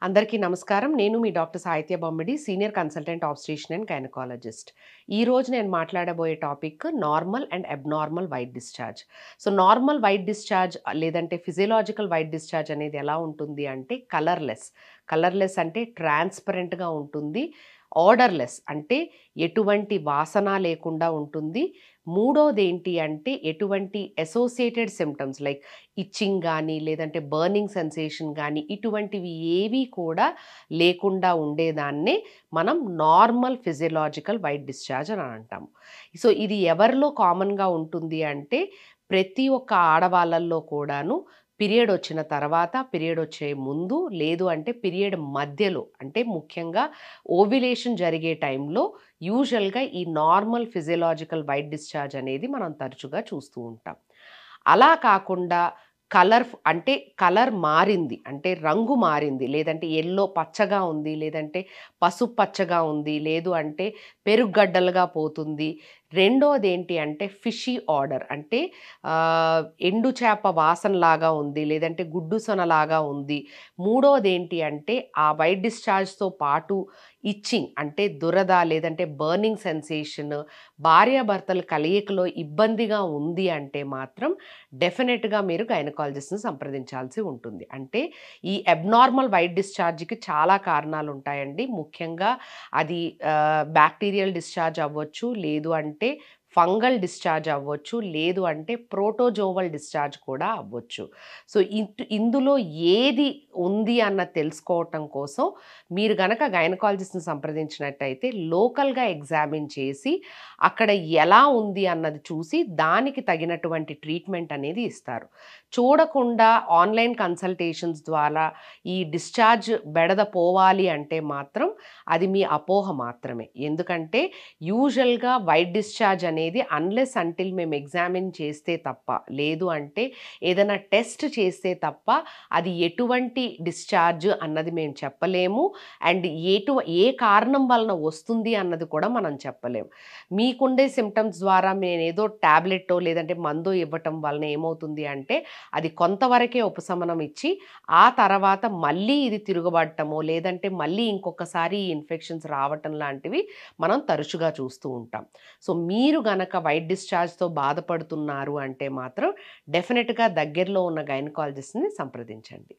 అందరికీ నమస్కారం. నేను మీ doctor Sahitya Bommidi, senior consultant obstetrician and gynaecologist. ఈరోజు నేను మాట్లాడబోయే topic normal and abnormal white discharge. So, normal white discharge లేదంటే ఫిజియోలాజికల్ వైట్ డిశ్చార్జ్ అనేది ఎలా ఉంటుంది అంటే కలర్‌లెస్. కలర్‌లెస్ అంటే ట్రాన్స్‌పరెంట్‌గా ఉంటుంది. ఆర్డర్‌లెస్ అంటే ఎటువంటి వాసన లేకుండా ఉంటుంది. మూడోదేంటి అంటే ఎటువంటి అసోసియేటెడ్ సింప్టమ్స్ లైక్ ఇచ్చింగ్ గానీ, లేదంటే బర్నింగ్ సెన్సేషన్ గానీ, ఇటువంటివి ఏవి కూడా లేకుండా ఉండేదాన్నే మనం నార్మల్ ఫిజియోలాజికల్ వైట్ డిశ్చార్జ్ అని అంటాము. సో, ఇది ఎవరిలో కామన్‌గా ఉంటుంది అంటే ప్రతి ఒక్క ఆడవాళ్ళల్లో కూడాను పీరియడ్ వచ్చిన తర్వాత, పీరియడ్ వచ్చే ముందు, లేదు అంటే పీరియడ్ మధ్యలో అంటే ముఖ్యంగా ఓవ్యులేషన్ జరిగే టైంలో యూజువల్‌గా ఈ నార్మల్ ఫిజియోలాజికల్ వైట్ డిశ్చార్జ్ అనేది మనం తరచుగా చూస్తూ ఉంటాం. అలా కాకుండా అంటే కలర్ మారింది. అంటే రంగు మారింది. లేదంటే యెల్లో పచ్చగా ఉంది. లేదంటే పసుపు పచ్చగా ఉంది. లేదు అంటే పెరుగడ్డలుగా పోతుంది. రెండోదేంటి అంటే ఫిషీ ఆర్డర్ అంటే ఎండు చేప వాసనలాగా ఉంది. లేదంటే గుడ్డు సొనలాగా ఉంది. మూడోదేంటి అంటే ఆ వైట్ డిశ్చార్జ్‌తో పాటు ఇచ్చింగ్ అంటే దురద లేదంటే బర్నింగ్ సెన్సేషన్ భార్యాభర్తల కలయికలో ఇబ్బందిగా ఉంది అంటే మాత్రం డెఫినెట్‌గా మీరు గైనకాలజిస్ట్‌ని సంప్రదించాల్సి ఉంటుంది. అంటే ఈ అబ్నార్మల్ వైట్ డిశ్చార్జ్‌కి చాలా కారణాలుంటాయండి. ముఖ్యంగా అది బ్యాక్టీరియల్ డిశ్చార్జ్ అవ్వచ్చు. లేదు అంటే ఫంగల్ డిశ్చార్జ్ అవ్వచ్చు. లేదు అంటే ప్రోటోజోవల్ డిశ్చార్జ్ కూడా అవ్వచ్చు. సో, ఇందులో ఏది ఉంది అన్నది తెలుసుకోవటం కోసం మీరు గనక గైనకాలజిస్ట్‌ని సంప్రదించినట్టయితే లోకల్‌గా ఎగ్జామిన్ చేసి అక్కడ ఎలా ఉంది అన్నది చూసి దానికి తగినటువంటి ట్రీట్మెంట్ అనేది ఇస్తారు. చూడకుండా ఆన్‌లైన్ కన్సల్టేషన్స్ ద్వారా ఈ డిశ్చార్జ్ బెడద పోవాలి అంటే మాత్రం అది మీ అపోహ మాత్రమే. ఎందుకంటే యూజువల్‌గా వైట్ డిశ్చార్జ్ అనేది అన్‌లెస్ అంటిల్ మేము ఎగ్జామిన్ చేస్తే తప్ప, లేదు అంటే ఏదైనా టెస్ట్ చేస్తే తప్ప అది ఎటువంటి డిశ్చార్జ్ అన్నది మేము చెప్పలేము. అండ్ ఏ కారణం వలన వస్తుంది అన్నది కూడా మనం చెప్పలేము. మీకుండే సింప్టమ్స్ ద్వారా నేనేదో టాబ్లెట్టో లేదంటే మందో ఇవ్వటం వలన ఏమవుతుంది అంటే అది కొంతవరకే ఉపశమనం ఇచ్చి ఆ తర్వాత మళ్ళీ ఇది తిరగబడటమో లేదంటే మళ్ళీ ఇంకొకసారి ఈ ఇన్ఫెక్షన్స్ రావటం లాంటివి మనం తరచుగా చూస్తూ ఉంటాం. సో, మీరు గనక వైట్ డిశ్చార్జ్‌తో బాధపడుతున్నారు అంటే మాత్రం డెఫినిట్‌గా దగ్గరలో ఉన్న గైనకాలజిస్ట్‌ని సంప్రదించండి.